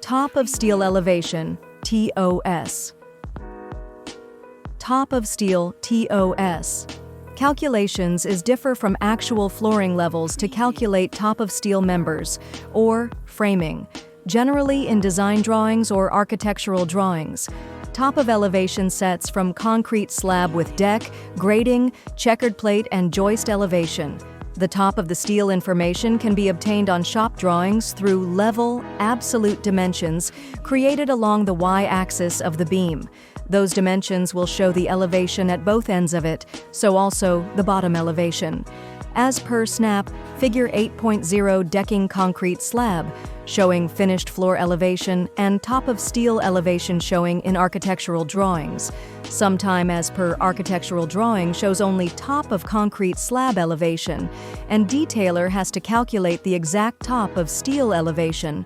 Top of steel elevation, TOS. Top of steel, TOS. Calculations is differ from actual flooring levels to calculate top of steel members, or framing, generally in design drawings or architectural drawings. Top of elevation sets from concrete slab with deck, grading, checkered plate, and joist elevation. The top of the steel information can be obtained on shop drawings through level, absolute dimensions created along the y-axis of the beam. Those dimensions will show the elevation at both ends of it, so also the bottom elevation. As per SNAP, Figure 8.0 decking concrete slab, showing finished floor elevation, and top of steel elevation showing in architectural drawings. Sometime as per architectural drawing shows only top of concrete slab elevation, and detailer has to calculate the exact top of steel elevation.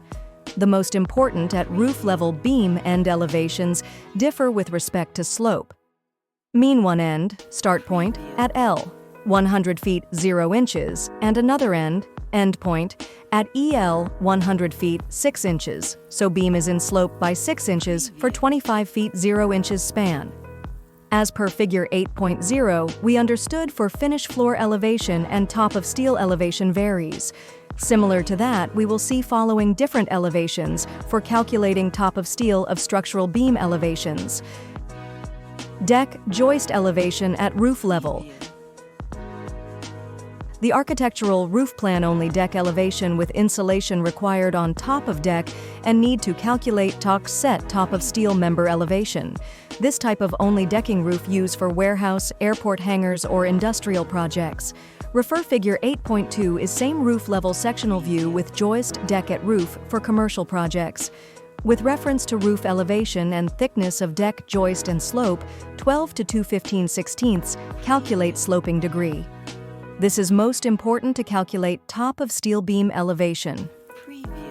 The most important at roof level beam end elevations differ with respect to slope. Mean one end, start point, at L, 100 feet 0 inches, and another end point, at EL 100 feet 6 inches, so beam is in slope by 6 inches for 25 feet 0 inches span. As per Figure 8.0, we understood for finished floor elevation and top of steel elevation varies. Similar to that, we will see following different elevations for calculating top of steel of structural beam elevations. Deck joist elevation at roof level. The architectural roof plan only deck elevation with insulation required on top of deck and need to calculate set top of steel member elevation. This type of only decking roof used for warehouse, airport hangars, or industrial projects. Refer Figure 8.2 is same roof level sectional view with joist deck at roof for commercial projects. With reference to roof elevation and thickness of deck joist and slope, 12 to 2/15/16 calculate sloping degree. This is most important to calculate top of steel beam elevation.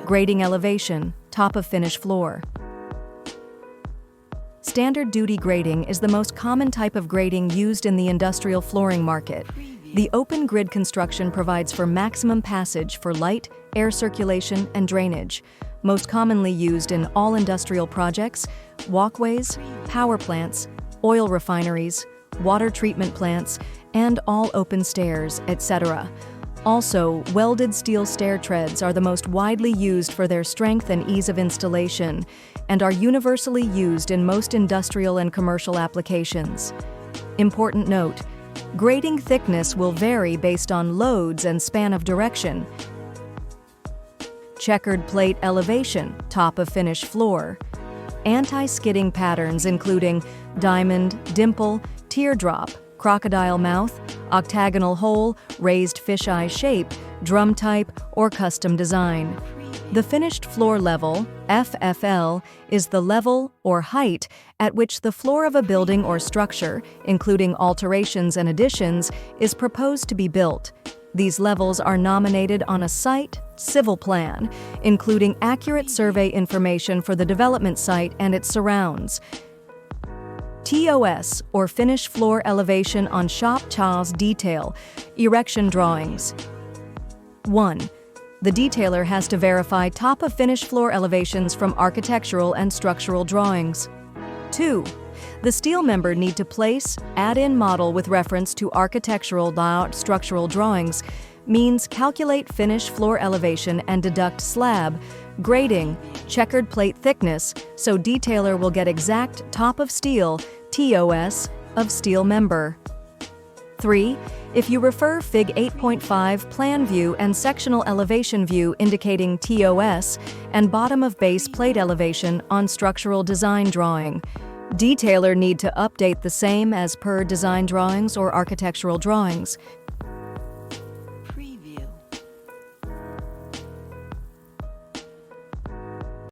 Grading elevation, top of finished floor. Standard duty grading is the most common type of grading used in the industrial flooring market. The open grid construction provides for maximum passage for light, air circulation, and drainage. Most commonly used in all industrial projects, walkways, power plants, oil refineries, water treatment plants, and all open stairs, etc. Also, welded steel stair treads are the most widely used for their strength and ease of installation, and are universally used in most industrial and commercial applications. Important note: grading thickness will vary based on loads and span of direction. Checkered plate elevation, top of finished floor. Anti-skidding patterns including diamond, dimple, teardrop, crocodile mouth, octagonal hole, raised fisheye shape, drum type, or custom design. The finished floor level, FFL, is the level or height at which the floor of a building or structure, including alterations and additions, is proposed to be built. These levels are nominated on a site civil plan, including accurate survey information for the development site and its surrounds. TOS, or finished floor elevation on shop chas detail, erection drawings. 1. The detailer has to verify top of finished floor elevations from architectural and structural drawings. 2. The steel member need to place, add-in model with reference to architectural structural drawings, means calculate finished floor elevation and deduct slab, grading, checkered plate thickness, so detailer will get exact top of steel, TOS, of steel member. 3. If you refer Fig 8.5 plan view and sectional elevation view indicating TOS and bottom of base plate elevation on structural design drawing, detailer need to update the same as per design drawings or architectural drawings.